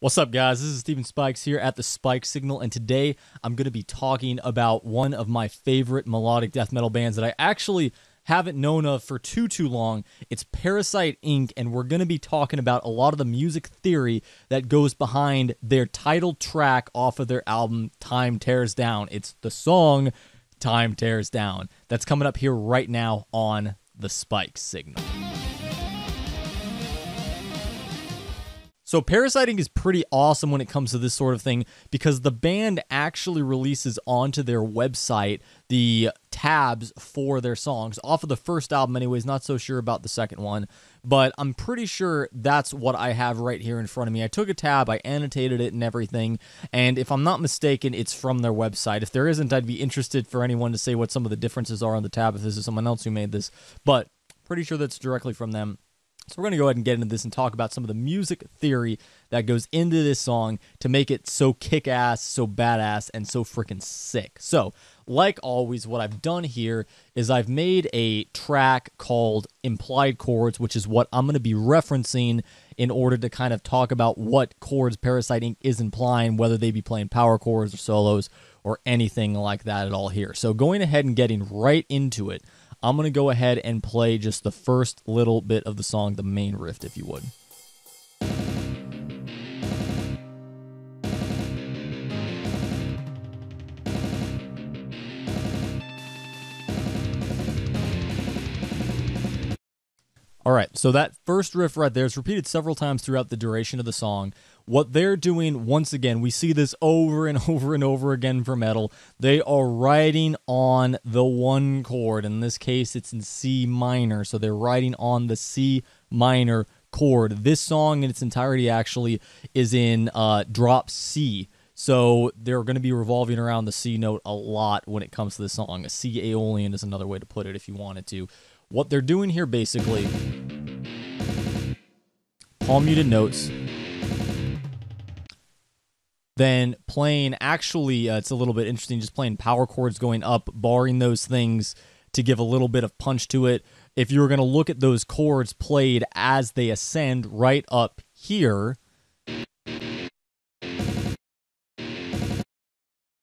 What's up, guys? This is Steven Spikes here at the Spike Signal, and today I'm going to be talking about one of my favorite melodic death metal bands that I actually haven't known of for too long. It's Parasite Inc., and we're going to be talking about a lot of the music theory that goes behind their title track off of their album, Time Tears Down. It's the song Time Tears Down. That's coming up here right now on the Spike Signal. So Parasite Inc. is pretty awesome when it comes to this sort of thing because the band actually releases onto their website the tabs for their songs off of the first album anyways. Not so sure about the second one, but I'm pretty sure that's what I have right here in front of me. I took a tab, I annotated it and everything, and if I'm not mistaken, it's from their website. If there isn't, I'd be interested for anyone to say what some of the differences are on the tab if this is someone else who made this, but pretty sure that's directly from them. So we're going to go ahead and get into this and talk about some of the music theory that goes into this song to make it so kick-ass, so badass, and so freaking sick. So, like always, what I've done here is I've made a track called Implied Chords, which is what I'm going to be referencing in order to kind of talk about what chords Parasite Inc. is implying, whether they be playing power chords or solos or anything like that at all here. So going ahead and getting right into it, I'm going to go ahead and play just the first little bit of the song, the main riff, if you would. All right, so that first riff right there is repeated several times throughout the duration of the song. What they're doing, once again, we see this over and over and over again for metal. They are writing on the one chord. In this case, it's in C minor, so they're writing on the C minor chord. This song in its entirety actually is in drop C. So they're going to be revolving around the C note a lot when it comes to this song. A C Aeolian is another way to put it if you wanted to. What they're doing here, basically, palm muted notes, then playing, actually, it's a little bit interesting, just playing power chords going up, barring those things to give a little bit of punch to it. If you were going to look at those chords played as they ascend right up here,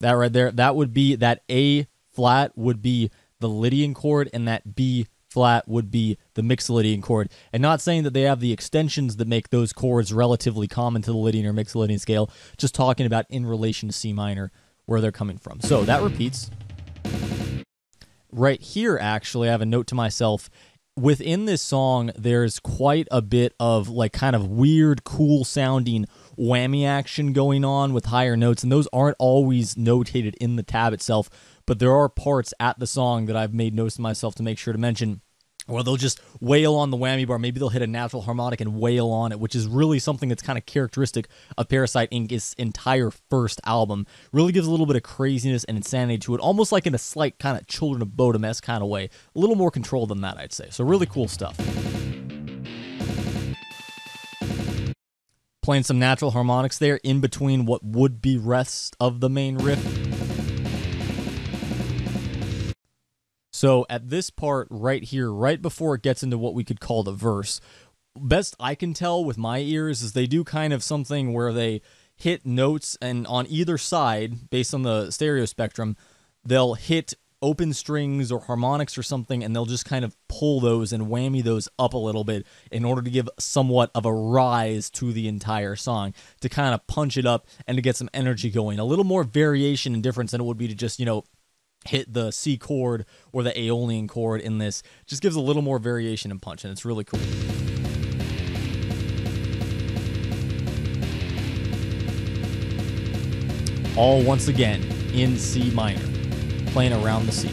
that right there, that would be, that A flat would be the Lydian chord, and that B flat would be the Mixolydian chord. And not saying that they have the extensions that make those chords relatively common to the Lydian or Mixolydian scale, just talking about in relation to C minor, where they're coming from. So that repeats. Right here, actually, I have a note to myself. Within this song, there's quite a bit of like kind of weird, cool sounding whammy action going on with higher notes, and those aren't always notated in the tab itself, but there are parts at the song that I've made notes to myself to make sure to mention, or they'll just wail on the whammy bar. Maybe they'll hit a natural harmonic and wail on it, which is really something that's kind of characteristic of Parasite Inc.'s entire first album. Really gives a little bit of craziness and insanity to it, almost like in a slight kind of Children of Bodom-esque kind of way. A little more control than that, I'd say. So really cool stuff. Playing some natural harmonics there in between what would be rest of the main riff. So at this part right here, right before it gets into what we could call the verse, best I can tell with my ears is they do kind of something where they hit notes, and on either side, based on the stereo spectrum, they'll hit open strings or harmonics or something, and they'll just kind of pull those and whammy those up a little bit in order to give somewhat of a rise to the entire song, to kind of punch it up and to get some energy going. A little more variation and difference than it would be to just, hit the C chord or the Aeolian chord in this. Just gives a little more variation and punch, and it's really cool. All once again in C minor, playing around the C.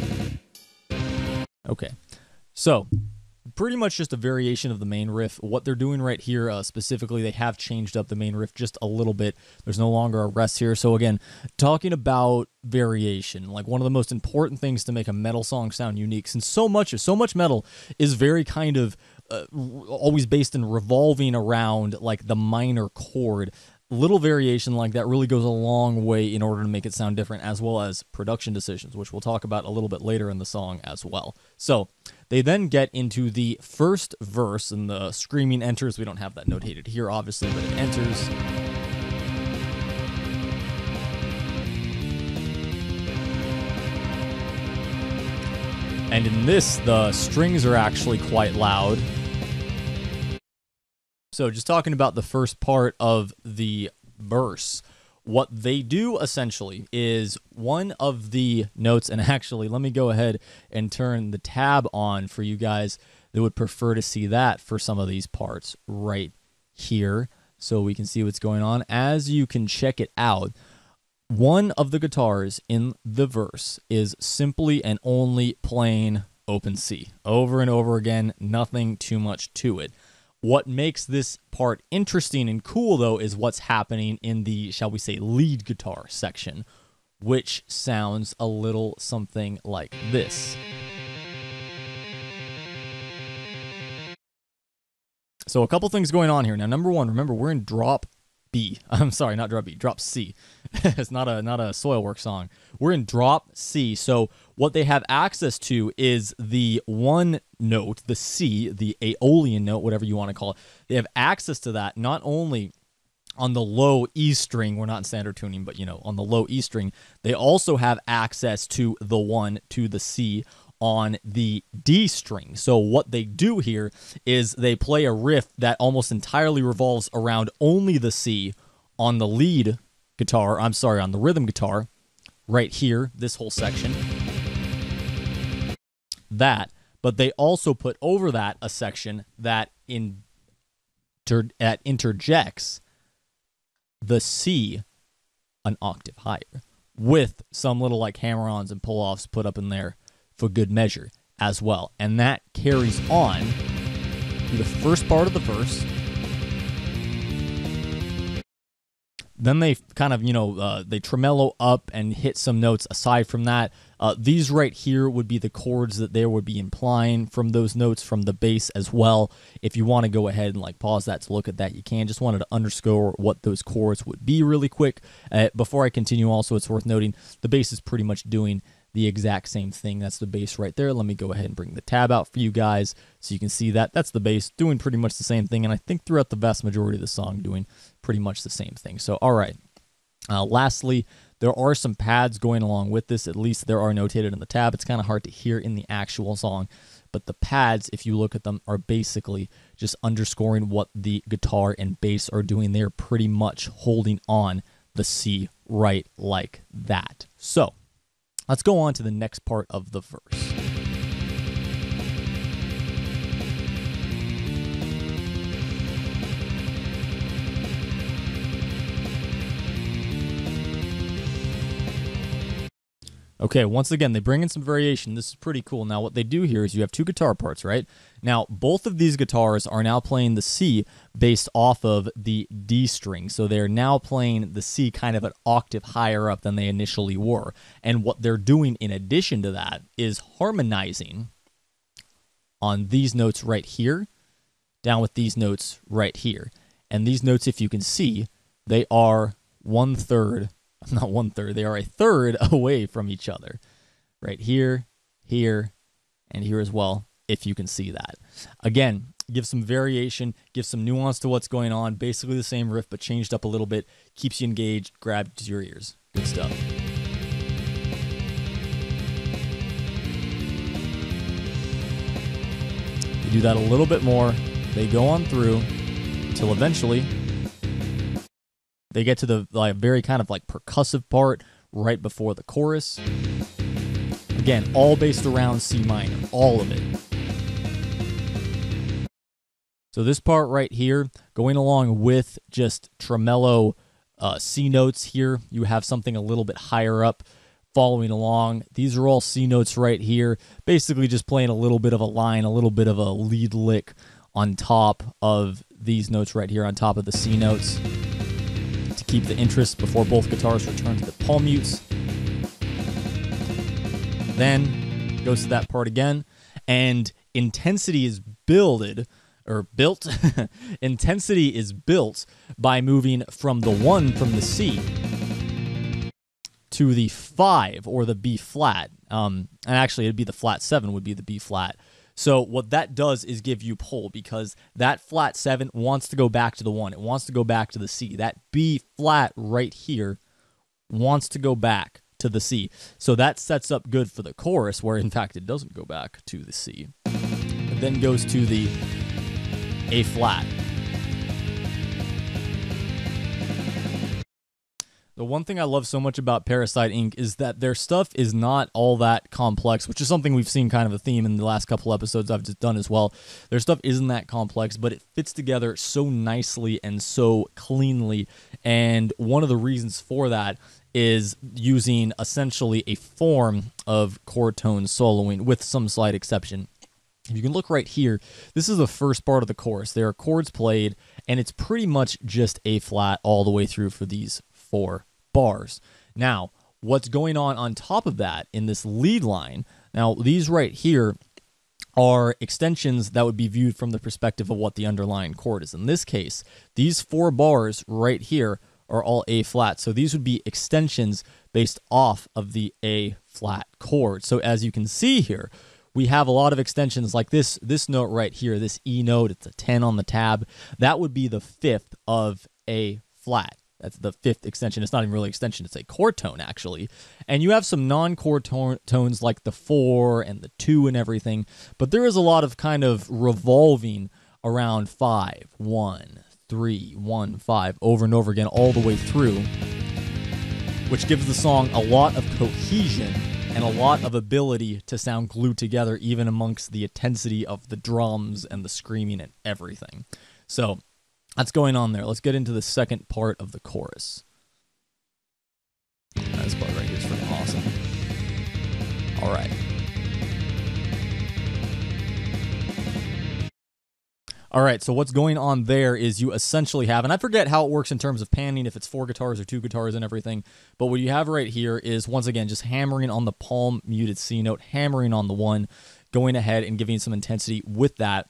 Okay, so pretty much just a variation of the main riff. What they're doing right here, specifically, they have changed up the main riff just a little bit. There's no longer a rest here. So again, talking about variation, like one of the most important things to make a metal song sound unique, since so much metal is very kind of always based in revolving around like the minor chord. Little variation like that really goes a long way in order to make it sound different, as well as production decisions, which we'll talk about a little bit later in the song as well. So they then get into the first verse, and the screaming enters. We don't have that notated here, obviously, but it enters. And in this, the strings are actually quite loud. So just talking about the first part of the verse, what they do essentially is one of the notes, and actually let me go ahead and turn the tab on for you guys that would prefer to see that for some of these parts right here so we can see what's going on. As you can check it out, one of the guitars in the verse is simply and only playing open C over and over again, nothing too much to it. What makes this part interesting and cool, though, is what's happening in the, shall we say, lead guitar section, which sounds a little something like this. So a couple things going on here. Now, number one, remember, we're in drop B. I'm sorry, not drop B, drop C. It's not a Soilwork song. We're in drop C. So what they have access to is the one note, the C, the Aeolian note, whatever you want to call it. They have access to that not only on the low E string, we're not in standard tuning, but on the low E string, they also have access to the one, to the C on the D string. So what they do here is they play a riff that almost entirely revolves around only the C on the lead guitar, on the rhythm guitar, right here, this whole section. But they also put over that a section that interjects the C an octave higher, with some little like hammer-ons and pull-offs put up in there for good measure as well. And that carries on to the first part of the verse. Then they kind of, they tremolo up and hit some notes aside from that. These right here would be the chords that they would be implying from those notes from the bass as well. If you want to go ahead and like pause that to look at that, you can. Just wanted to underscore what those chords would be really quick. Before I continue, also, it's worth noting the bass is pretty much doing the exact same thing. That's the bass right there. Let me go ahead and bring the tab out for you guys so you can see that. That's the bass doing pretty much the same thing, and I think throughout the vast majority of the song doing pretty much the same thing. So, all right. Lastly, there are some pads going along with this. At least there are notated in the tab. It's kind of hard to hear in the actual song, but the pads, if you look at them, are basically just underscoring what the guitar and bass are doing. They're pretty much holding on the C right like that. So, let's go on to the next part of the verse. Okay, once again, they bring in some variation. This is pretty cool. Now, what they do here is you have two guitar parts, right? Now, both of these guitars are now playing the C based off of the D string. So they're now playing the C kind of an octave higher up than they initially were. And what they're doing in addition to that is harmonizing on these notes right here, down with these notes right here. And these notes, if you can see, they are not one third, they are a third away from each other. Right here, here, and here as well, if you can see that. Again, give some variation, give some nuance to what's going on. Basically the same riff, but changed up a little bit. Keeps you engaged, grabs your ears. Good stuff. You do that a little bit more. They go on through until eventually they get to the very kind of like percussive part right before the chorus. Again, all based around C minor, all of it. So this part right here, going along with just tremolo C notes here, you have something a little bit higher up following along. These are all C notes right here, basically just playing a little bit of a line, a little bit of a lead lick on top of these notes right here, on top of the C notes, to keep the interest before both guitars return to the palm mutes. Then goes to that part again, and intensity is built. Intensity is built by moving from the 1 from the C to the 5 or the B flat. And actually, it'd be the flat 7 would be the B flat. So what that does is give you pull, because that flat 7 wants to go back to the 1. It wants to go back to the C. That B flat right here wants to go back to the C. So that sets up good for the chorus, where in fact it doesn't go back to the C. It then goes to the A flat. The one thing I love so much about Parasite Inc. is that their stuff is not all that complex, which is something we've seen kind of a theme in the last couple episodes I've just done as well. Their stuff isn't that complex, but it fits together so nicely and so cleanly. And one of the reasons for that is using essentially a form of chord tone soloing with some slight exception. If you can look right here, this is the first part of the chorus. There are chords played, and it's pretty much just A flat all the way through for these 4 bars. Now, what's going on top of that in this lead line, now these right here are extensions that would be viewed from the perspective of what the underlying chord is. In this case, these 4 bars right here are all A flat, so these would be extensions based off of the A flat chord. So as you can see here, we have a lot of extensions like this note right here, this E note, it's a 10 on the tab. That would be the 5th of A flat. That's the 5th extension. It's not even really extension. It's a chord tone, actually. And you have some non-chord tones like the 4 and the 2 and everything. But there is a lot of kind of revolving around 5, 1, 3, 1, 5, over and over again, all the way through, which gives the song a lot of cohesion and a lot of ability to sound glued together, even amongst the intensity of the drums and the screaming and everything. So that's going on there. Let's get into the second part of the chorus. This part right here is freaking awesome. All right. All right, so what's going on there is you essentially have, and I forget how it works in terms of panning, if it's 4 guitars or 2 guitars and everything, but what you have right here is, once again, just hammering on the palm muted C note, hammering on the 1, going ahead and giving some intensity with that.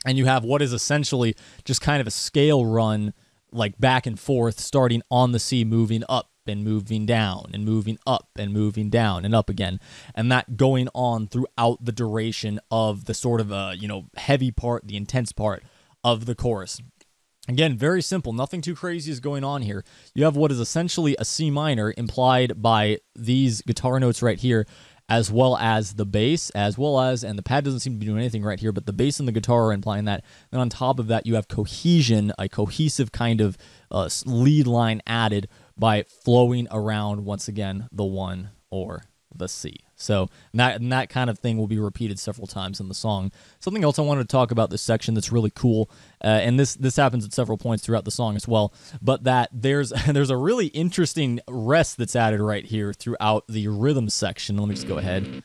And you have what is essentially just kind of a scale run, like back and forth, starting on the C, moving up and moving down and moving up and moving down and up again. And that going on throughout the duration of the sort of, heavy part, the intense part of the chorus. Again, very simple. Nothing too crazy is going on here. You have what is essentially a C minor implied by these guitar notes right here, as well as the bass, and the pad doesn't seem to be doing anything right here, but the bass and the guitar are implying that. Then on top of that, you have cohesion, a cohesive kind of lead line added by flowing around, once again, the 1 or the C. So that kind of thing will be repeated several times in the song. Something else I wanted to talk about this section that's really cool, and this happens at several points throughout the song as well, but that there's a really interesting rest that's added right here throughout the rhythm section. Let me just go ahead.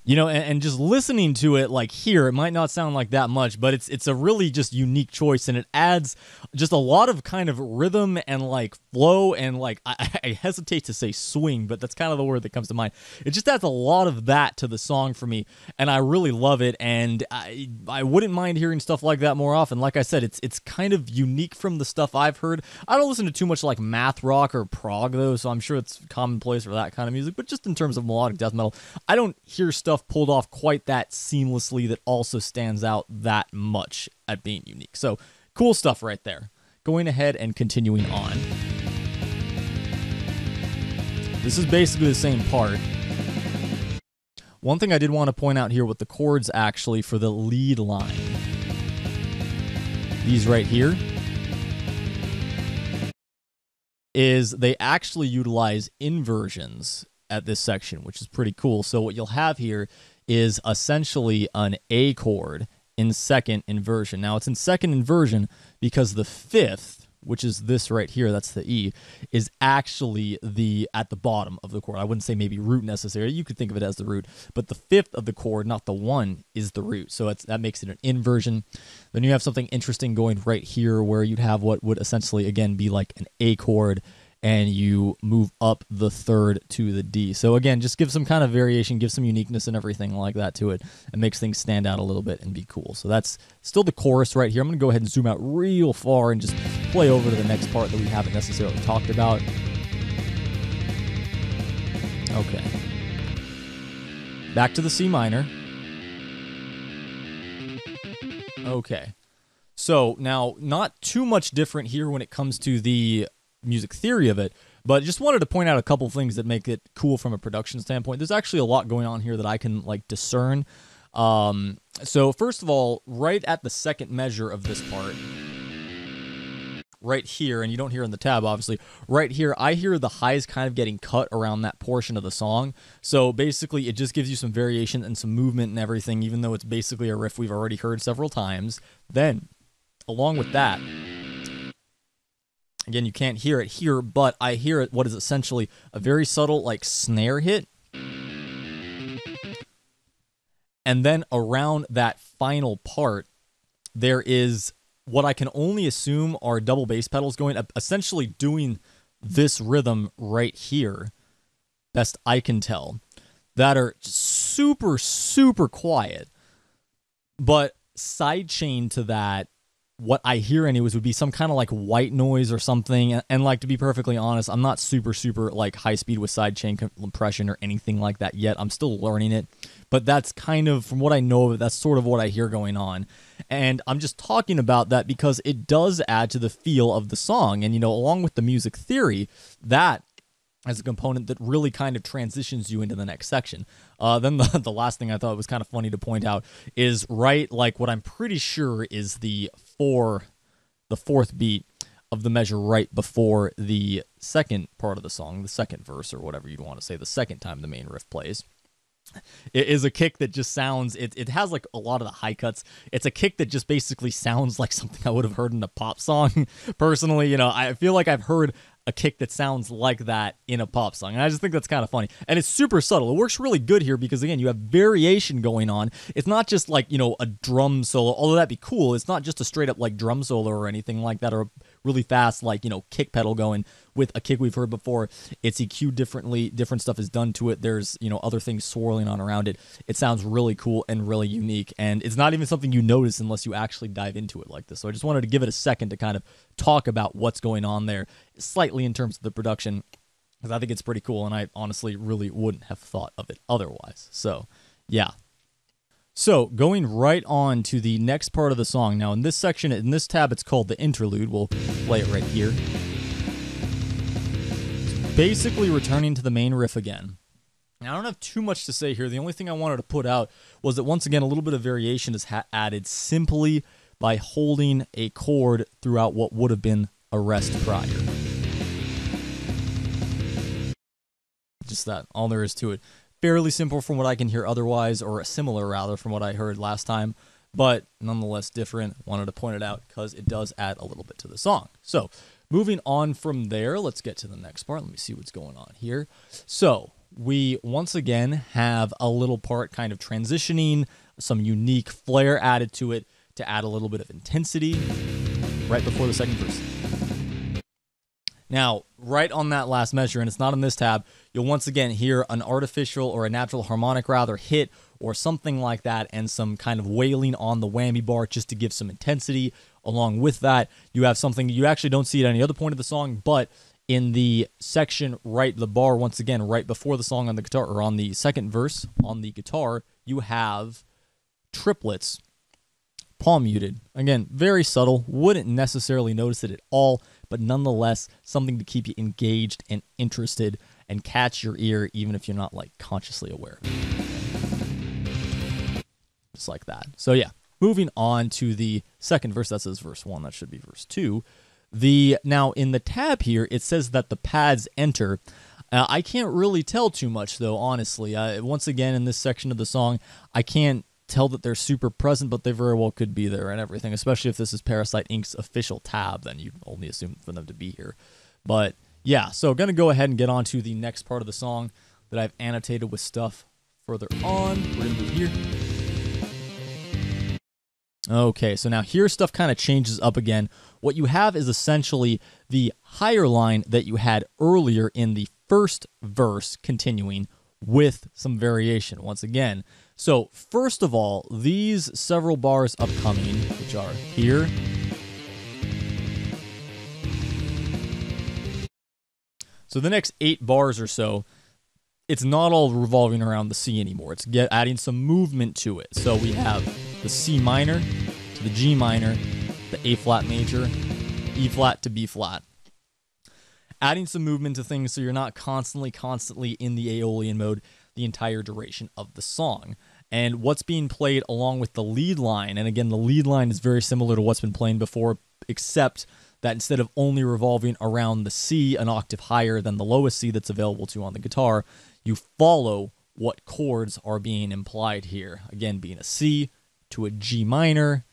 And just listening to it like here, it might not sound like that much, but it's a really just unique choice, and it adds just a lot of kind of rhythm and like flow and like I hesitate to say swing, but that's kind of the word that comes to mind. It just adds a lot of that to the song for me, and I really love it, and I wouldn't mind hearing stuff like that more often. Like I said, it's kind of unique from the stuff I've heard. I don't listen to too much like math rock or prog though, so I'm sure it's commonplace for that kind of music, but just in terms of melodic death metal, I don't hear stuff pulled off quite that seamlessly that also stands out that much at being unique. So cool stuff right there. Going ahead and continuing on. This is basically the same part. One thing I did want to point out here with the chords actually for the lead line. These right here is they actually utilize inversions at this section, which is pretty cool. So what you'll have here is essentially an A chord in second inversion. Now it's in second inversion because the 5th, which is this right here, that's the E, is actually at the bottom of the chord. I wouldn't say maybe root necessarily. You could think of it as the root, but the 5th of the chord, not the 1, is the root. So that makes it an inversion. Then you have something interesting going right here where you'd have what would essentially, again, be like an A chord, and you move up the 3rd to the D. So again, just give some kind of variation, give some uniqueness and everything like that to it. It makes things stand out a little bit and be cool. So that's still the chorus right here. I'm going to go ahead and zoom out real far and just play over to the next part that we haven't necessarily talked about. Okay. Back to the C minor. Okay. So now, not too much different here when it comes to the music theory of it, but just wanted to point out a couple things that make it cool from a production standpoint. There's actually a lot going on here that I can like discern. So first of all, right at the second measure of this part, right here, and you don't hear in the tab, obviously, right here, I hear the highs kind of getting cut around that portion of the song. So basically, it just gives you some variation and some movement and everything, even though it's basically a riff we've already heard several times. Then, along with that, again, you can't hear it here, but I hear it, what is essentially a very subtle, like, snare hit. And then around that final part, there is what I can only assume are double bass pedals going, essentially doing this rhythm right here, best I can tell, that are super, super quiet. But sidechain to that, what I hear anyways would be some kind of like white noise or something. And like, to be perfectly honest, I'm not super like high speed with sidechain compression or anything like that yet. I'm still learning it, but that's kind of, from what I know of it, that's sort of what I hear going on. And I'm just talking about that because it does add to the feel of the song. And, you know, along with the music theory, that as a component that really kind of transitions you into the next section. Then the last thing I thought was kind of funny to point out is right, like what I'm pretty sure is the fourth beat of the measure right before the second part of the song, the second verse or whatever you'd want to say, the second time the main riff plays. It is a kick that just sounds, it has like a lot of the high cuts. It's a kick that just basically sounds like something I would have heard in a pop song. Personally, you know, I feel like I've heard a kick that sounds like that in a pop song. And I just think that's kind of funny. And it's super subtle. It works really good here because, again, you have variation going on. It's not just like, you know, a drum solo, although that'd be cool. It's not just a straight up like drum solo or anything like that, or a really fast, like, you know, kick pedal going with a kick we've heard before. It's EQ'd differently. Different stuff is done to it. There's, you know, other things swirling on around it. It sounds really cool and really unique. And it's not even something you notice unless you actually dive into it like this. So I just wanted to give it a second to kind of talk about what's going on there slightly in terms of the production, because I think it's pretty cool, and I honestly really wouldn't have thought of it otherwise. So, yeah. So, going right on to the next part of the song. Now, in this section, in this tab, it's called the Interlude. We'll play it right here. It's basically returning to the main riff again. Now, I don't have too much to say here. The only thing I wanted to put out was that, once again, a little bit of variation is added simply by holding a chord throughout what would have been a rest prior. Just that, all there is to it. Fairly simple from what I can hear otherwise, or similar rather from what I heard last time, but nonetheless different. Wanted to point it out because it does add a little bit to the song. So, moving on from there, let's get to the next part. Let me see what's going on here. So, we once again have a little part kind of transitioning, some unique flair added to it to add a little bit of intensity right before the second verse. Now, right on that last measure, and it's not in this tab, you'll once again hear an artificial or a natural harmonic rather hit or something like that, and some kind of wailing on the whammy bar just to give some intensity. Along with that, you have something you actually don't see at any other point of the song, but in the section right, the bar once again right before the song on the guitar, or on the second verse on the guitar, you have triplets, palm muted. Again, very subtle, wouldn't necessarily notice it at all, but nonetheless, something to keep you engaged and interested and catch your ear, even if you're not like consciously aware of it. Just like that. So yeah, moving on to the second verse. That says verse 1. That should be verse 2. Now, in the tab here, it says that the pads enter. I can't really tell too much, though, honestly. Once again, in this section of the song, I can't tell that they're super present, but they very well could be there and everything, especially if this is Parasite Inc.'s official tab, then you'd only assume for them to be here. But yeah, so going to go ahead and get on to the next part of the song that I've annotated with stuff further on. We're going to move here. Okay, so now here stuff kind of changes up again. What you have is essentially the higher line that you had earlier in the first verse continuing with some variation once again. So first of all, these several bars upcoming, which are here, so the next 8 bars or so, it's not all revolving around the C anymore. It's adding some movement to it. So we have the C minor to the G minor the A flat major, E flat to B flat. Adding some movement to things so you're not constantly in the Aeolian mode the entire duration of the song. And what's being played along with the lead line, and again, the lead line is very similar to what's been playing before, except that instead of only revolving around the C, an octave higher than the lowest C that's available to you on the guitar, you follow what chords are being implied here. Again, being a C to a G minor,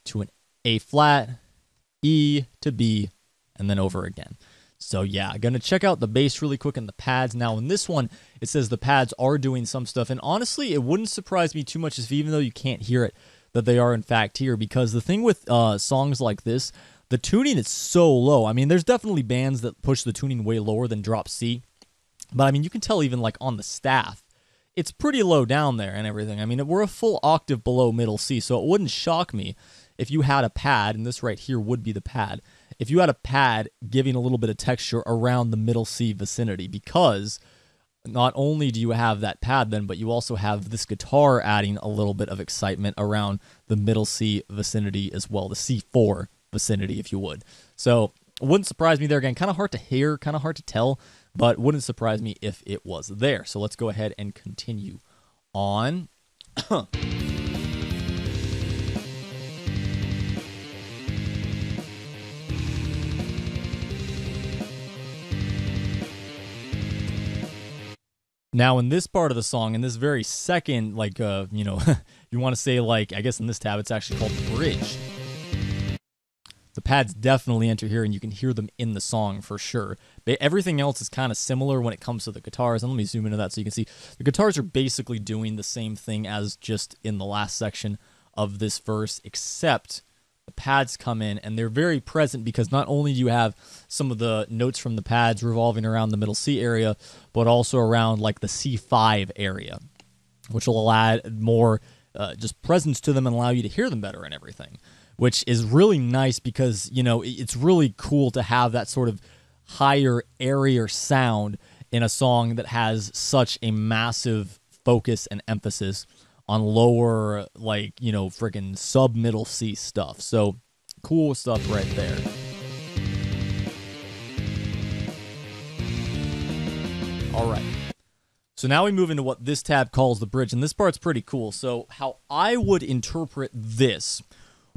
to an A flat, E to B, and then over again. So yeah, going to check out the bass really quick and the pads. Now in this one, it says the pads are doing some stuff, and honestly, it wouldn't surprise me too much if even though you can't hear it, that they are in fact here, because the thing with songs like this, the tuning is so low. I mean, there's definitely bands that push the tuning way lower than drop C, but I mean, you can tell even like on the staff, it's pretty low down there and everything. I mean, we're a full octave below middle C, so it wouldn't shock me if you had a pad, and this right here would be the pad, if you had a pad giving a little bit of texture around the middle C vicinity, because not only do you have that pad then, but you also have this guitar adding a little bit of excitement around the middle C vicinity as well, the C4 vicinity, if you would. So it wouldn't surprise me there. Again, kind of hard to hear, kind of hard to tell, but wouldn't surprise me if it was there. So let's go ahead and continue on. Now, in this part of the song, in this very second, like, you want to say, like, I guess in this tab, it's actually called the bridge. The pads definitely enter here, and you can hear them in the song for sure. But everything else is kind of similar when it comes to the guitars. And let me zoom into that so you can see. The guitars are basically doing the same thing as just in the last section of this verse, except the pads come in, and they're very present because not only do you have some of the notes from the pads revolving around the middle C area, but also around like the C5 area, which will add more just presence to them and allow you to hear them better and everything, which is really nice because, you know, it's really cool to have that sort of higher, airier sound in a song that has such a massive focus and emphasis on lower, like, you know, freaking sub-middle C stuff. So, cool stuff right there. All right. So now we move into what this tab calls the bridge, and this part's pretty cool. So how I would interpret this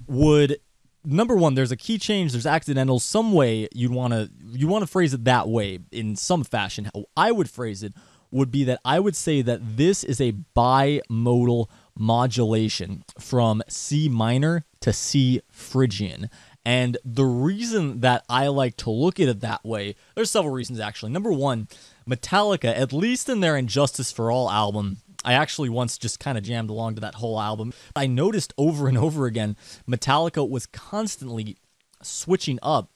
would, number one, there's a key change, there's accidentals, some way you want to phrase it that way in some fashion. How I would phrase it would be that I would say that this is a bimodal modulation from C minor to C Phrygian. And the reason that I like to look at it that way, there's several reasons actually. Number one, Metallica, at least in their Injustice for All album, I actually once just kind of jammed along to that whole album. I noticed over and over again, Metallica was constantly switching up,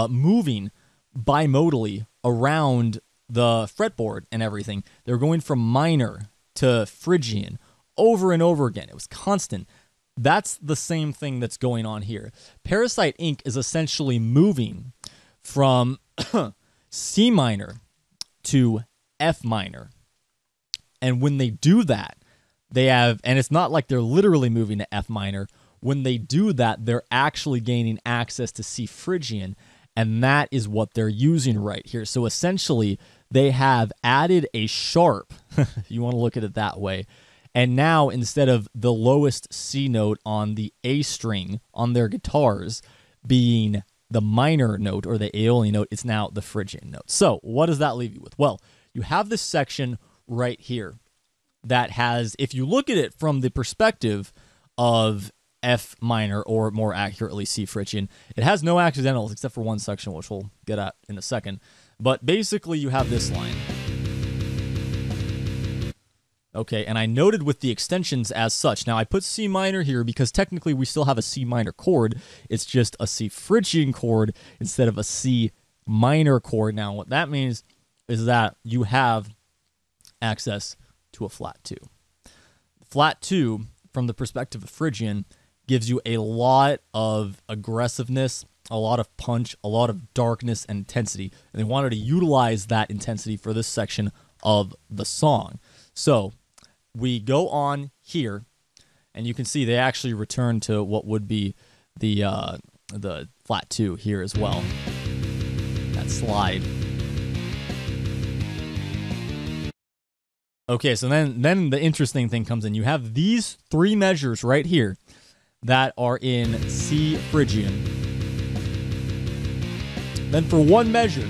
moving bimodally around the fretboard and everything. They were going from minor to Phrygian over and over again. It was constant. That's the same thing that's going on here. Parasite Inc. is essentially moving from C minor to F minor. And when they do that, they have, and it's not like they're literally moving to F minor. When they do that, they're actually gaining access to C Phrygian, and that is what they're using right here. So essentially, they have added a sharp, you want to look at it that way, and now instead of the lowest C note on the A string on their guitars being the minor note or the Aeolian note, it's now the Phrygian note. So what does that leave you with? Well, you have this section right here that has, if you look at it from the perspective of F minor, or more accurately C Phrygian, it has no accidentals except for one section, which we'll get at in a second. But basically you have this line. Okay, and I noted with the extensions as such. Now I put C minor here because technically we still have a C minor chord. It's just a C Phrygian chord instead of a C minor chord. Now what that means is that you have access to a flat 2. Flat 2, from the perspective of Phrygian, gives you a lot of aggressiveness, a lot of punch, a lot of darkness and intensity. And they wanted to utilize that intensity for this section of the song. So we go on here, and you can see they actually return to what would be the flat 2 here as well. That slide. Okay, so then the interesting thing comes in. You have these 3 measures right here that are in C Phrygian. Then for one measure,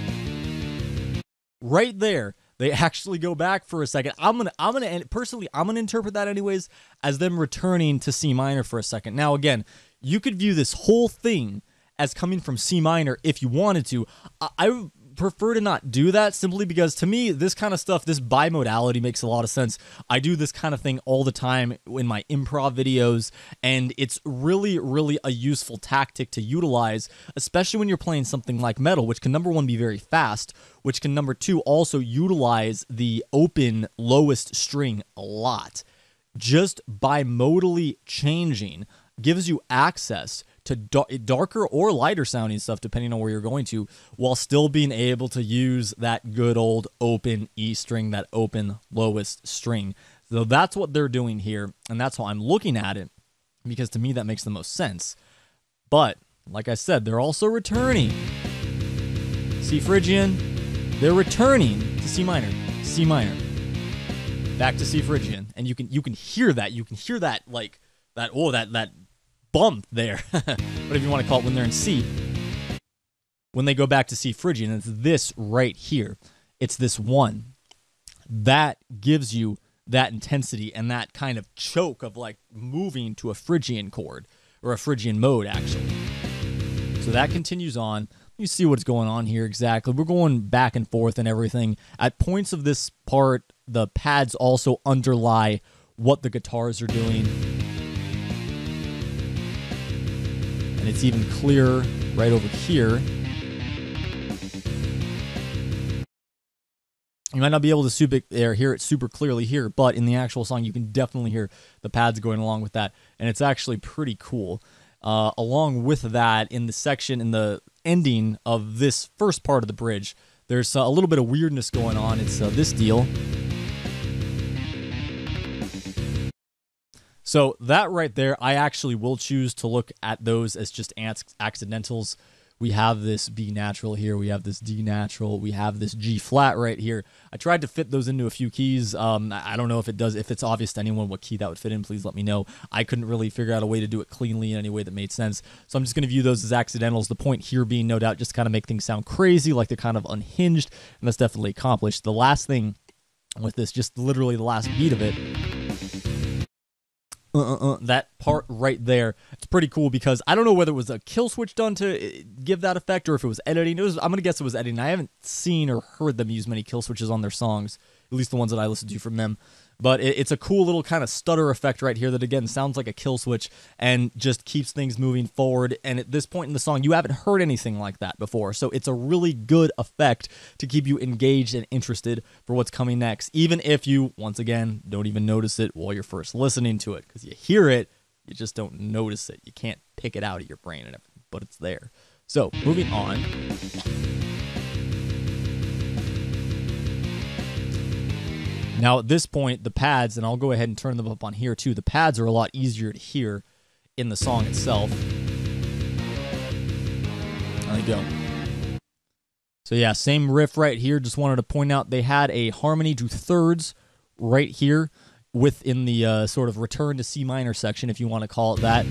right there, they actually go back for a second. I'm gonna interpret that anyways as them returning to C minor for a second. Now again, you could view this whole thing as coming from C minor if you wanted to. I prefer to not do that simply because to me this kind of stuff, this bimodality makes a lot of sense. I do this kind of thing all the time in my improv videos, and it's really a useful tactic to utilize, especially when you're playing something like metal, which can number 1 be very fast, which can number 2 also utilize the open lowest string a lot. Just bimodally changing gives you access to darker or lighter sounding stuff, depending on where you're going to, while still being able to use that good old open E string, that open lowest string. So that's what they're doing here, and that's how I'm looking at it, because to me that makes the most sense. But, like I said, they're also returning. C Phrygian, they're returning to C minor, back to C Phrygian, and you can hear that. You can hear that, like, that bump there, whatever you want to call it, when they're in C. When they go back to C Phrygian, it's this right here. It's this one. That gives you that intensity and that kind of choke of like moving to a Phrygian chord, or a Phrygian mode, actually. So that continues on. You see what's going on here exactly. We're going back and forth and everything. At points of this part, the pads also underlie what the guitars are doing. And it's even clearer right over here. You might not be able to hear it super clearly here, but in the actual song, you can definitely hear the pads going along with that, and it's actually pretty cool. Along with that, in the section, in the ending of this first part of the bridge, there's a little bit of weirdness going on. It's this deal. So that right there, I actually will choose to look at those as just accidentals. We have this B natural here, we have this D natural, we have this G flat right here. I tried to fit those into a few keys. I don't know if it's obvious to anyone what key that would fit in. Please let me know. I couldn't really figure out a way to do it cleanly in any way that made sense. So I'm just going to view those as accidentals. The point here being, no doubt, just to kind of make things sound crazy, like they're kind of unhinged, and that's definitely accomplished. The last thing with this, just literally the last beat of it, that part right there, it's pretty cool because I don't know whether it was a kill switch done to give that effect or if it was editing. I'm going to guess it was editing. I haven't seen or heard them use many kill switches on their songs, at least the ones that I listen to from them. But it's a cool little kind of stutter effect right here that, again, sounds like a kill switch and just keeps things moving forward. And at this point in the song, you haven't heard anything like that before. So it's a really good effect to keep you engaged and interested for what's coming next, even if you, once again, don't even notice it while you're first listening to it. Because you hear it, you just don't notice it. You can't pick it out of your brain and everything, but it's there. So, moving on. Now, at this point, the pads, and I'll go ahead and turn them up on here too, the pads are a lot easier to hear in the song itself. There you go. So yeah, same riff right here. Just wanted to point out they had a harmony to thirds right here within the sort of return to C minor section, if you want to call it that.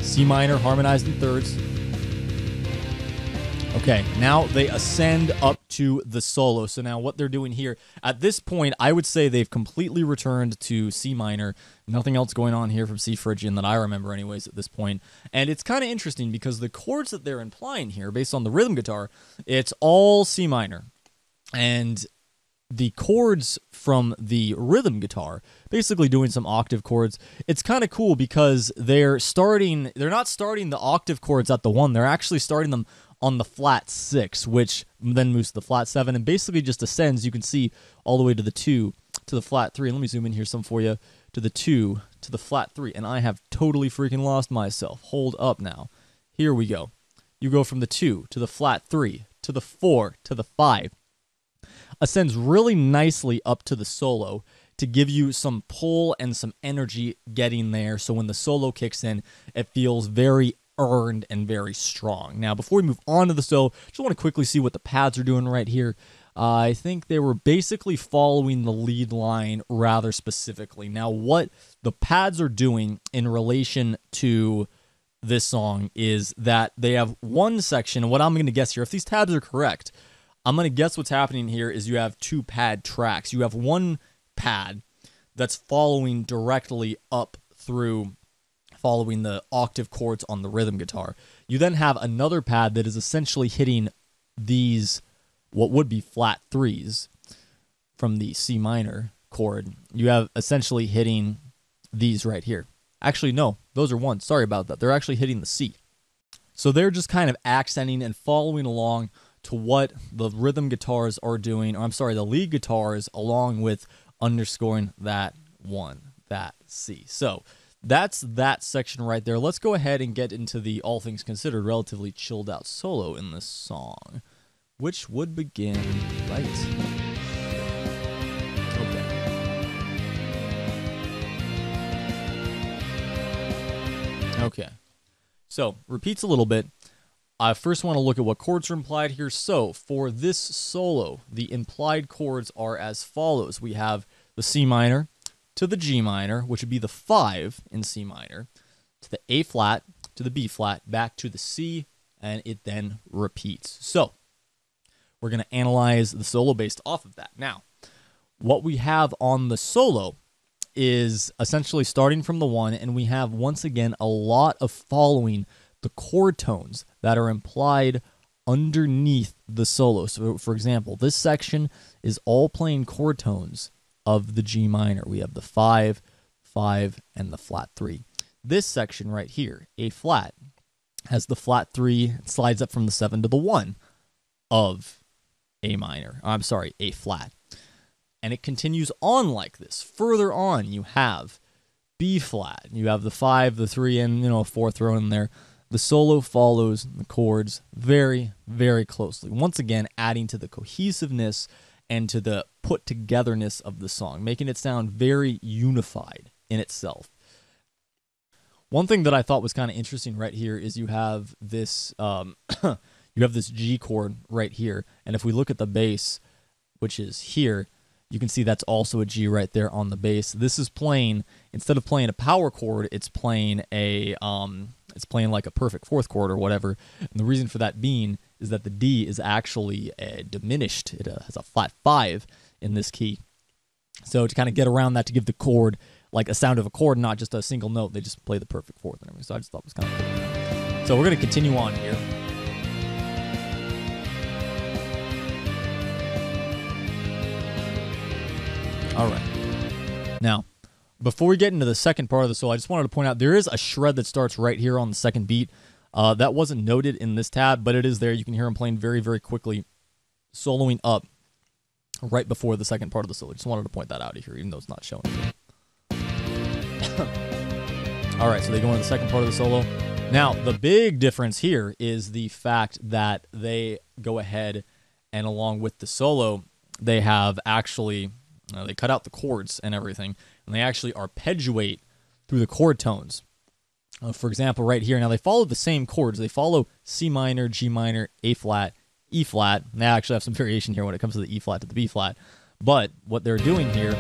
C minor harmonized in thirds. Okay, now they ascend up to the solo. So now what they're doing here, at this point, I would say they've completely returned to C minor. Nothing else going on here from C Phrygian that I remember anyways at this point. And it's kind of interesting because the chords that they're implying here, based on the rhythm guitar, it's all C minor. And the chords from the rhythm guitar, basically doing some octave chords, it's kind of cool because they're not starting the octave chords at the 1, they're actually starting them on the flat 6, which then moves to the flat 7 and basically just ascends, you can see, all the way to the 2, to the flat 3. And let me zoom in here some for you. To the 2, to the flat 3. And I have totally freaking lost myself. Hold up now. Here we go. You go from the 2 to the flat 3, to the 4, to the 5. Ascends really nicely up to the solo. to give you some pull and some energy getting there. So when the solo kicks in, it feels very earned and very strong. Now, before we move on to the solo, just want to quickly see what the pads are doing right here. I think they were basically following the lead line rather specifically. Now, what the pads are doing in relation to this song is that they have one section, and what I'm going to guess here, if these tabs are correct, I'm going to guess what's happening here is you have two pad tracks. You have one pad that's following directly up through, following the octave chords on the rhythm guitar. You then have another pad that is essentially hitting these, what would be flat threes from the C minor chord. You have essentially hitting these right here. Actually, no, those are ones. Sorry about that. They're actually hitting the C. So they're just kind of accenting and following along to what the rhythm guitars are doing, or I'm sorry, the lead guitars, along with underscoring that one, that C. So that's that section right there. Let's go ahead and get into the, all things considered, relatively chilled out solo in this song, which would begin right. Okay. Okay. So, repeats a little bit. I first want to look at what chords are implied here. So, for this solo, the implied chords are as follows. We have the C minor to the G minor, which would be the 5 in C minor, to the A flat, to the B flat, back to the C, and it then repeats. So, we're going to analyze the solo based off of that. Now, what we have on the solo is essentially starting from the 1, and we have, once again, a lot of following the chord tones that are implied underneath the solo. So, for example, this section is all playing chord tones of the G minor. We have the 5, 5, and the flat 3. This section right here, A flat, has the flat 3, it slides up from the 7 to the 1 of A minor. I'm sorry, A flat. And it continues on like this. Further on, you have B flat. You have the 5, the 3, and a 4 thrown in there. The solo follows the chords very, very closely. Once again, adding to the cohesiveness and to the put-togetherness of the song, making it sound very unified in itself. One thing that I thought was kind of interesting right here is you have this you have this G chord right here, and if we look at the bass, which is here, you can see that's also a G right there on the bass. This is playing, instead of playing a power chord, it's playing a like a perfect fourth chord or whatever. And the reason for that being is that the D is actually diminished. It has a flat 5 in this key. So to kind of get around that, to give the chord like a sound of a chord, not just a single note, they just play the perfect fourth and everything. So I just thought it was kind of cool. So we're going to continue on here. All right. Now, before we get into the second part of the solo, I just wanted to point out there is a shred that starts right here on the second beat. That wasn't noted in this tab, but it is there. You can hear him playing very, very quickly, soloing up right before the second part of the solo. Just wanted to point that out here, even though it's not showing. All right, so they go into the second part of the solo. Now, the big difference here is the fact that they go ahead and along with the solo, they have actually... they cut out the chords and everything, and they actually arpeggiate through the chord tones. For example, right here, now they follow the same chords. They follow C minor, G minor, A flat, E flat. And they actually have some variation here when it comes to the E flat to the B flat. But what they're doing here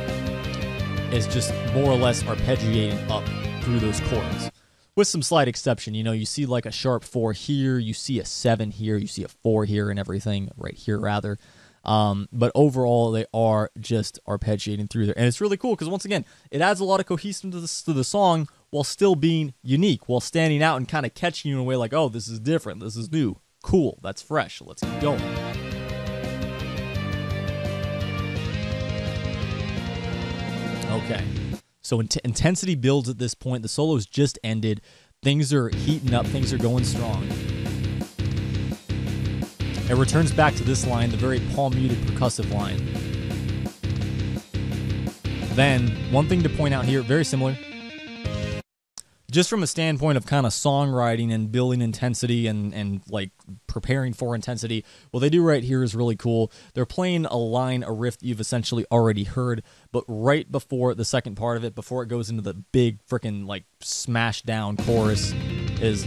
is just more or less arpeggiating up through those chords. With some slight exception, you see like a sharp 4 here, you see a 7 here, you see a 4 here and everything, right here rather. But overall, they are just arpeggiating through there. And it's really cool because, once again, it adds a lot of cohesiveness to the song while still being unique, while standing out and kind of catching you in a way like, oh, this is different, this is new, cool, that's fresh, let's keep going. Okay, so intensity builds at this point. The solo's just ended. Things are heating up, things are going strong. It returns back to this line, the very palm-muted percussive line. Then, one thing to point out here, very similar just from a standpoint of kind of songwriting and building intensity and like preparing for intensity, what they do right here is really cool. They're playing a riff that you've essentially already heard, but right before the second part of it, before it goes into the big freaking like smash down chorus, is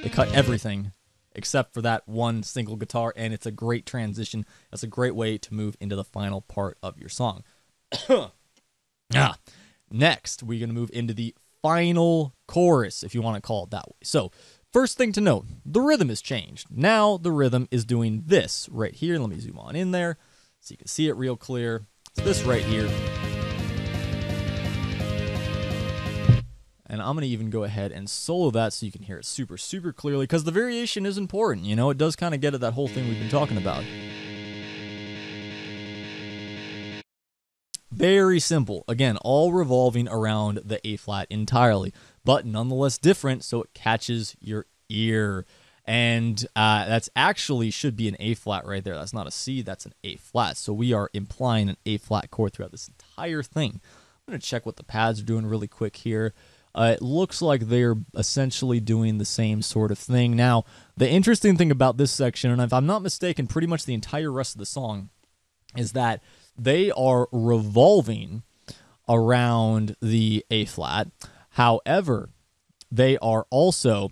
they cut everything except for that one single guitar, and it's a great transition. That's a great way to move into the final part of your song. Next, we're going to move into the final chorus, if you want to call it that way. So, first thing to note, the rhythm has changed. Now, the rhythm is doing this right here. Let me zoom on in there so you can see it real clear. It's this right here. And I'm going to even go ahead and solo that so you can hear it super, super clearly, because the variation is important. You know, it does kind of get at that whole thing we've been talking about. Very simple. Again, all revolving around the A flat entirely, but nonetheless different, so it catches your ear. And that's actually should be an A flat right there. That's not a C, that's an A flat. So we are implying an A flat chord throughout this entire thing. I'm going to check what the pads are doing really quick here. It looks like they're essentially doing the same sort of thing. Now, the interesting thing about this section, and if I'm not mistaken, pretty much the entire rest of the song, is that they are revolving around the A flat. However, they are also,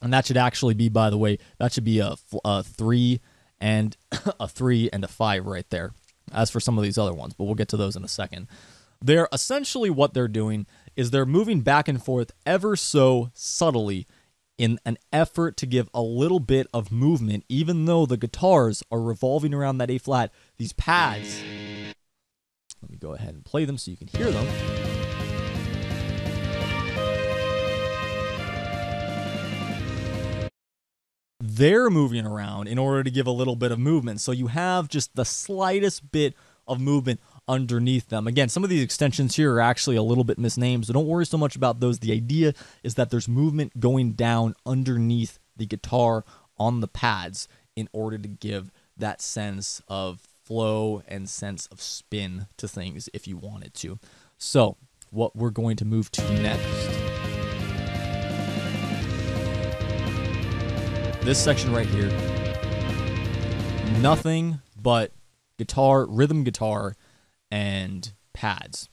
and that should actually be, by the way, that should be a 3 and a 3 and a 5 right there, as for some of these other ones, but we'll get to those in a second. They're essentially, what they're doing is they're moving back and forth ever so subtly in an effort to give a little bit of movement, even though the guitars are revolving around that A flat. These pads, let me go ahead and play them so you can hear them. They're moving around in order to give a little bit of movement. So you have just the slightest bit of movement underneath them. Again, some of these extensions here are actually a little bit misnamed, so don't worry so much about those. The idea is that there's movement going down underneath the guitar on the pads in order to give that sense of flow and sense of spin to things if you wanted to. So, what we're going to move to next, this section right here, nothing but guitar, rhythm guitar, and pads.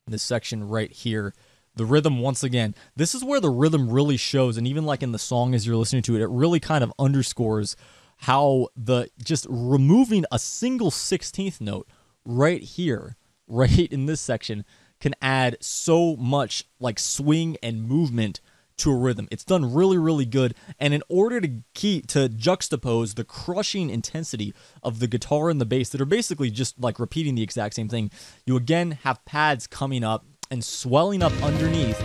This section right here, the rhythm, once again, this is where the rhythm really shows, and even like in the song as you're listening to it, it really kind of underscores how the just removing a single 16th note right here, right in this section, can add so much like swing and movement to a rhythm. It's done really, really good. And in order to juxtapose the crushing intensity of the guitar and the bass that are basically just like repeating the exact same thing, you again have pads coming up and swelling up underneath,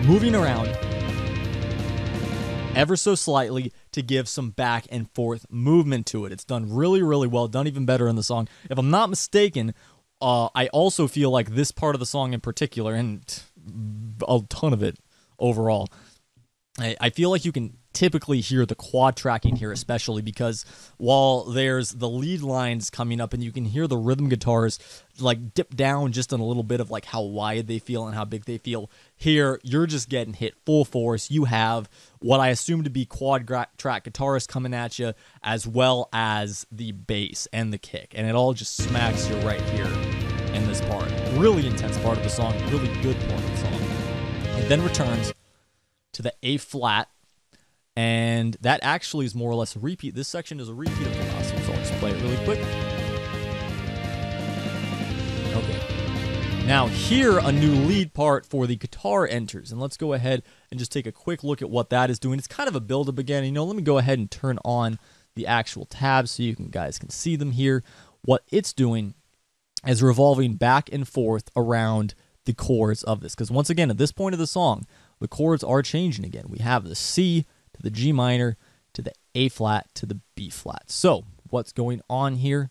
moving around ever so slightly to give some back and forth movement to it. It's done really, really well, done even better in the song. If I'm not mistaken, I also feel like this part of the song in particular, and a ton of it overall, I feel like you can typically hear the quad tracking here, especially because while there's the lead lines coming up and you can hear the rhythm guitars like dip down just in a little bit of like how wide they feel and how big they feel, here you're just getting hit full force. You have what I assume to be quad track guitarists coming at you, as well as the bass and the kick, and it all just smacks you right here in this part. Really intense part of the song, really good part of the song. It then returns to the A flat, and that actually is more or less a repeat. This section is a repeat of the last one, so I'll just play it really quick. Okay. Now here, a new lead part for the guitar enters, and let's go ahead and just take a quick look at what that is doing. It's kind of a build-up again. You know, let me go ahead and turn on the actual tabs so you guys can see them here. What it's doing is revolving back and forth around the chords of this, because once again, at this point of the song, the chords are changing again. We have the C to the G minor to the A flat to the B flat. So what's going on here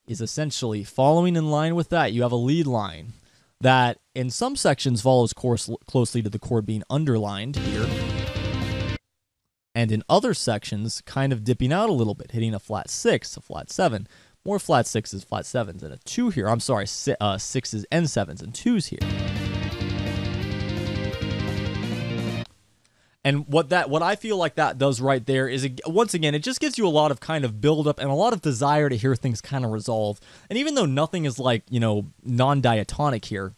is essentially following in line with that. You have a lead line that in some sections follows closely to the chord being underlined here, and in other sections kind of dipping out a little bit, hitting a flat 6, a flat 7, more flat 6s, flat 7s, and a 2 here. I'm sorry, 6s and 7s and 2s here. And what I feel like that does right there is, once again, it just gives you a lot of kind of build up and a lot of desire to hear things kind of resolve. And even though nothing is like, non-diatonic here,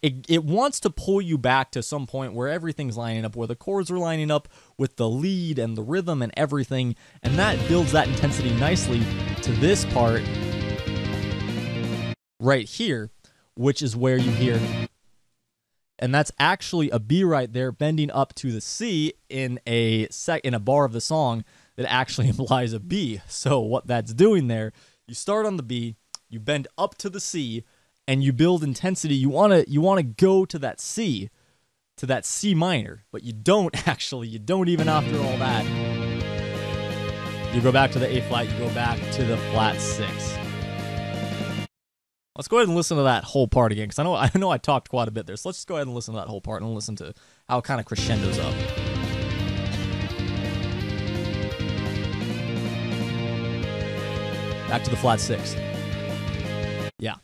it wants to pull you back to some point where everything's lining up, where the chords are lining up with the lead and the rhythm and everything, and that builds that intensity nicely to this part right here, which is where you hear, and that's actually a B right there bending up to the C in a bar of the song that actually implies a B. So what that's doing there, you start on the B, you bend up to the C, and you build intensity. You want to go to that C minor, but you don't actually. You don't even after all that. You go back to the A flat, you go back to the flat 6. Let's go ahead and listen to that whole part again, because I know I talked quite a bit there. So let's just go ahead and listen to that whole part and listen to how it kind of crescendos up. Back to the flat 6. Yeah.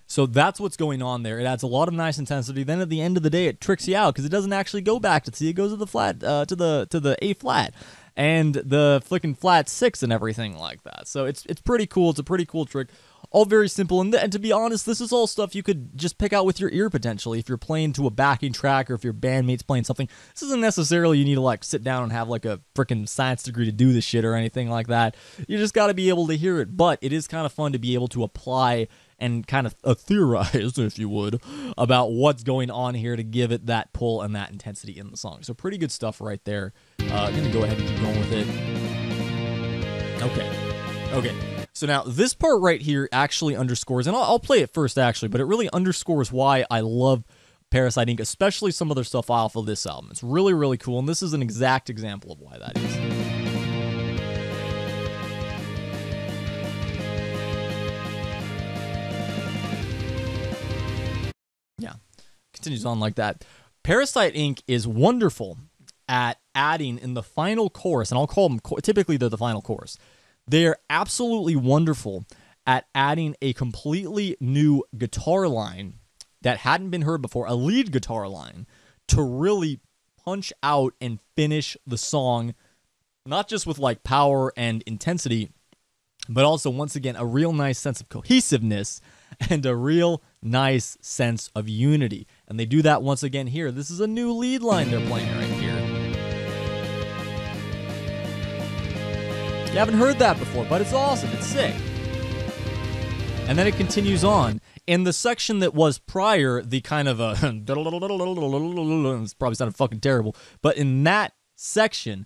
So that's what's going on there. It adds a lot of nice intensity. Then at the end of the day, it tricks you out because it doesn't actually go back to C. It goes to the flat, to the A flat, and the flicking flat 6 and everything like that. So it's pretty cool. It's a pretty cool trick. All very simple. And to be honest, this is all stuff you could just pick out with your ear potentially if you're playing to a backing track or if your bandmate's playing something. This isn't necessarily you need to like sit down and have like a freaking science degree to do this shit or anything like that. You just got to be able to hear it. But it is kind of fun to be able to apply and kind of theorize, if you would, about what's going on here to give it that pull and that intensity in the song. So pretty good stuff right there. I'm going to go ahead and keep going with it. Okay. So now this part right here actually underscores, and I'll play it first actually, but it really underscores why I love Parasite Inc., especially some of their stuff off of this album. It's really, really cool, and this is an exact example of why that is. Yeah, continues on like that. Parasite Inc. is wonderful at adding in the final chorus, and I'll call them, typically they're the final chorus. They're absolutely wonderful at adding a completely new guitar line that hadn't been heard before, a lead guitar line, to really punch out and finish the song, not just with like power and intensity, but also, once again, a real nice sense of cohesiveness and a real nice sense of unity. And they do that once again here. This is a new lead line they're playing right here. You haven't heard that before, but it's awesome. It's sick. And then it continues on. In the section that was prior, the kind of it's probably sounded fucking terrible, but in that section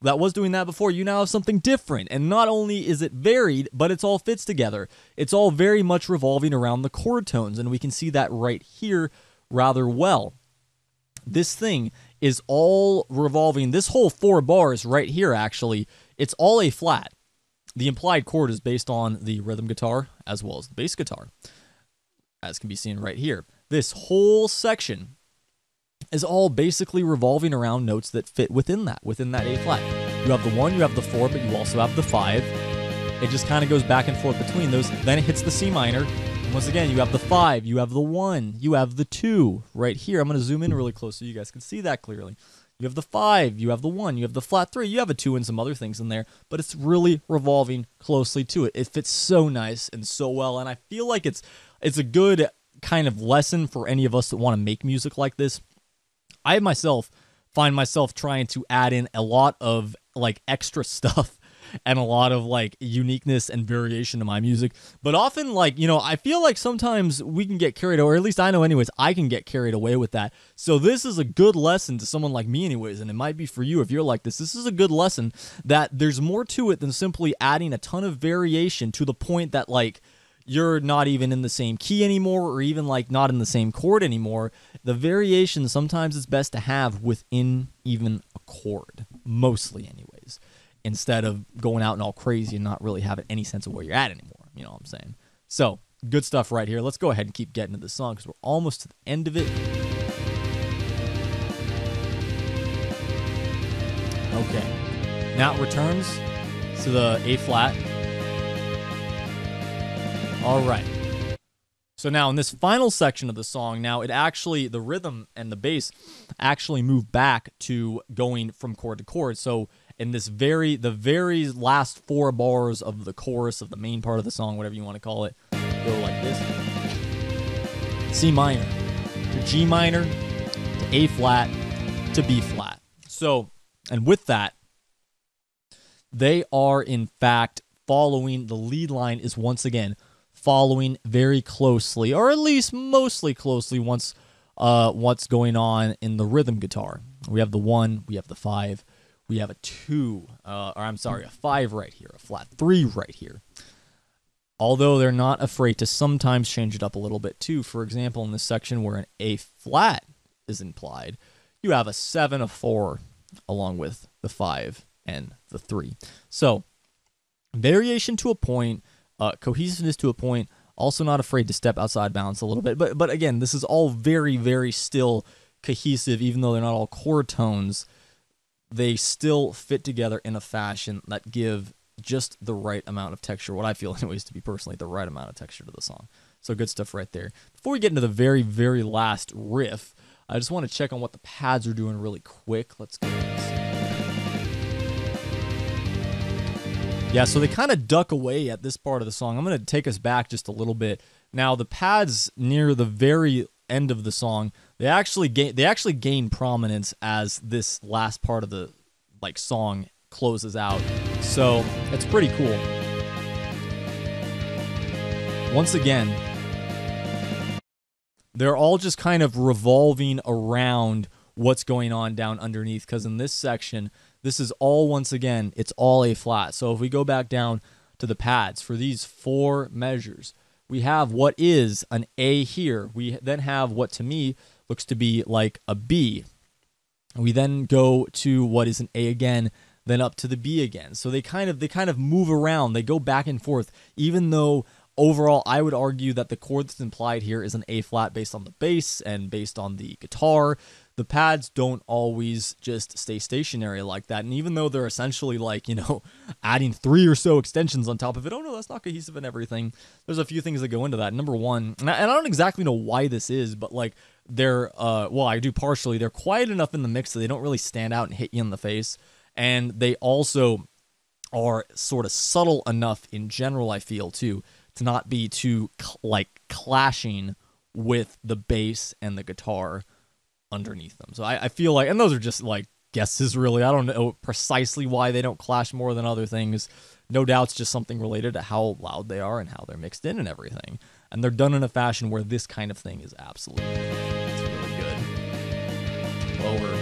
that was doing that before, you now have something different. And not only is it varied, but it's all fits together. It's all very much revolving around the chord tones, and we can see that right here rather well. This thing is all revolving, this whole 4 bars right here actually, it's all A flat. The implied chord is based on the rhythm guitar as well as the bass guitar, as can be seen right here. This whole section is all basically revolving around notes that fit within that A flat. You have the 1, you have the 4, but you also have the 5. It just kind of goes back and forth between those. Then it hits the C minor. And once again, you have the 5, you have the 1, you have the 2 right here. I'm going to zoom in really close so you guys can see that clearly. You have the 5, you have the 1, you have the flat 3, you have a 2 and some other things in there, but it's really revolving closely to it. It fits so nice and so well, and I feel like it's a good kind of lesson for any of us that want to make music like this. I myself find myself trying to add in a lot of like extra stuff and a lot of like uniqueness and variation to my music. But often, like, I feel like sometimes we can get carried away, or at least I know anyways, I can get carried away with that. So this is a good lesson to someone like me anyways, and it might be for you if you're like this. This is a good lesson that there's more to it than simply adding a ton of variation to the point that like you're not even in the same key anymore, or even like not in the same chord anymore. The variation sometimes is best to have within even a chord, mostly anyways, instead of going out and all crazy and not really having any sense of where you're at anymore. You know what I'm saying? So, good stuff right here. Let's go ahead and keep getting to the song because we're almost to the end of it. Okay. Now it returns to the A flat. All right. So now in this final section of the song, now it actually, the rhythm and the bass actually move back to going from chord to chord. So in this the very last 4 bars of the chorus of the main part of the song, whatever you want to call it, go like this. C minor to G minor to A flat to B flat. So, and with that, they are in fact following, the lead line is once again following very closely, or at least mostly closely, what's going on in the rhythm guitar. We have the 1, we have the 5, we have a 2, a 5 right here, a flat 3 right here. Although they're not afraid to sometimes change it up a little bit too. For example, in this section where an A flat is implied, you have a 7, a 4, along with the 5 and the 3. So, variation to a point, cohesiveness to a point, also not afraid to step outside bounds a little bit. But again, this is all very, very still cohesive, even though they're not all chord tones. They still fit together in a fashion that give just the right amount of texture, what I feel anyways to be personally the right amount of texture to the song. So good stuff right there. Before we get into the very, very last riff, I just want to check on what the pads are doing really quick. Let's go. Yeah, so they kind of duck away at this part of the song. I'm going to take us back just a little bit. Now, the pads near the very end of the song, they actually gain prominence as this last part of the song closes out. So, it's pretty cool. Once again, they're all just kind of revolving around what's going on down underneath, because in this section, this is all, once again, it's all A flat. So if we go back down to the pads, for these 4 measures, we have what is an A here. We then have what to me looks to be like a B. We then go to what is an A again, then up to the B again. So they kind of move around. They go back and forth, even though overall I would argue that the chord that's implied here is an A flat based on the bass and based on the guitar. The pads don't always just stay stationary like that. And even though they're essentially adding 3 or so extensions on top of it, oh no, that's not cohesive and everything. There's a few things that go into that. Number one, and I don't exactly know why this is, but they're, I do partially. They're quiet enough in the mix that they don't really stand out and hit you in the face. And they also are sort of subtle enough in general, I feel, too, to not be too clashing with the bass and the guitar underneath them. So I feel like, and those are just guesses really. I don't know precisely why they don't clash more than other things. No doubt it's just something related to how loud they are and how they're mixed in and everything. And they're done in a fashion where this kind of thing is absolutely, it's really good. Lower,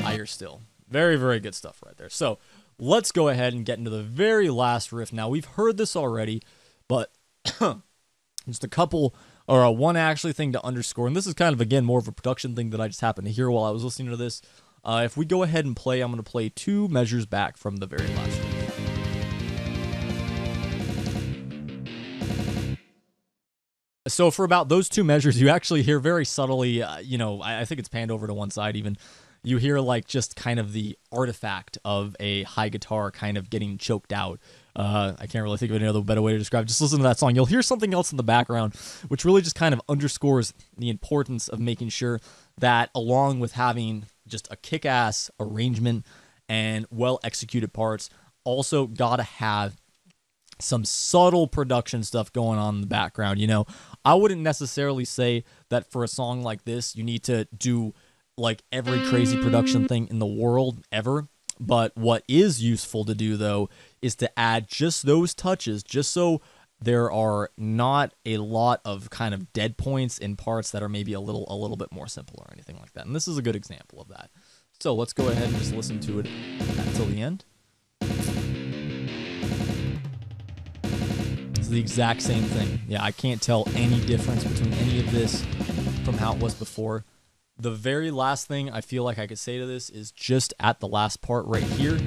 higher still. Very, very good stuff right there. So let's go ahead and get into the very last riff. Now, we've heard this already, but just a couple, or one actually thing to underscore, and this is kind of, again, more of a production thing that I just happened to hear while I was listening to this. If we go ahead and play, I'm going to play 2 measures back from the very last riff. So for about those 2 measures, you actually hear very subtly, I think it's panned over to one side even, you hear just kind of the artifact of a high guitar kind of getting choked out. I can't really think of any other better way to describe it. Just listen to that song. You'll hear something else in the background, which really just kind of underscores the importance of making sure that, along with having just a kick-ass arrangement and well-executed parts, also gotta have some subtle production stuff going on in the background. I wouldn't necessarily say that for a song like this, you need to do every crazy production thing in the world ever. But what is useful to do, though, is to add just those touches, just so there are not a lot of kind of dead points in parts that are maybe a little bit more simple or anything like that. And this is a good example of that. So let's go ahead and just listen to it until the end. It's the exact same thing. Yeah, I can't tell any difference between any of this from how it was before. The very last thing I feel like I could say to this is just at the last part right here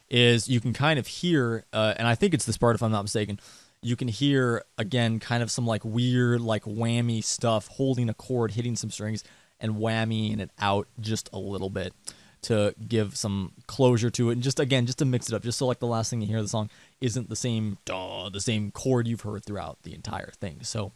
is you can kind of hear, and I think it's this part if I'm not mistaken, you can hear, again, kind of some weird whammy stuff, holding a chord, hitting some strings, and whammying it out just a little bit to give some closure to it, and just to mix it up, just so the last thing you hear of the song isn't the same chord you've heard throughout the entire thing. So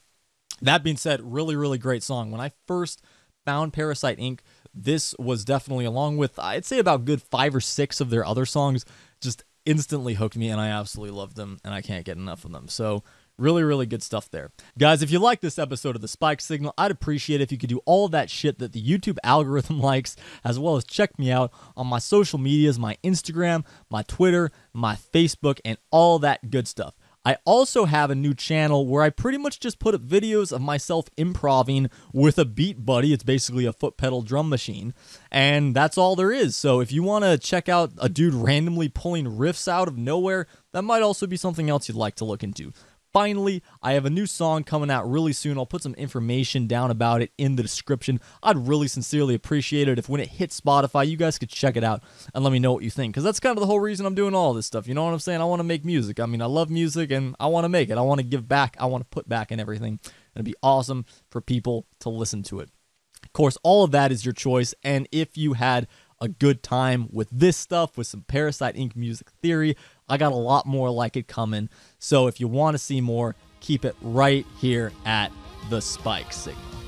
that being said, really, really great song. When I first found Parasite Inc., this was definitely, along with, I'd say, about good 5 or 6 of their other songs, just instantly hooked me, and I absolutely loved them, and I can't get enough of them. So really, really good stuff there. Guys, if you like this episode of The Spike Signal, I'd appreciate it if you could do all of that shit that the YouTube algorithm likes, as well as check me out on my social medias, my Instagram, my Twitter, my Facebook, and all that good stuff. I also have a new channel where I pretty much just put up videos of myself improvising with a beat buddy. It's basically a foot pedal drum machine, and that's all there is. So if you want to check out a dude randomly pulling riffs out of nowhere, that might also be something else you'd like to look into. Finally, I have a new song coming out really soon. I'll put some information down about it in the description. I'd really sincerely appreciate it if when it hits Spotify, you guys could check it out and let me know what you think, because that's kind of the whole reason I'm doing all this stuff. You know what I'm saying? I want to make music. I mean, I love music, and I want to make it. I want to give back. I want to put back in everything. It'd be awesome for people to listen to it. Of course, all of that is your choice, and if you had a good time with this stuff, with some Parasite Inc. music theory, I got a lot more like it coming. So if you want to see more, keep it right here at The Spike Signal.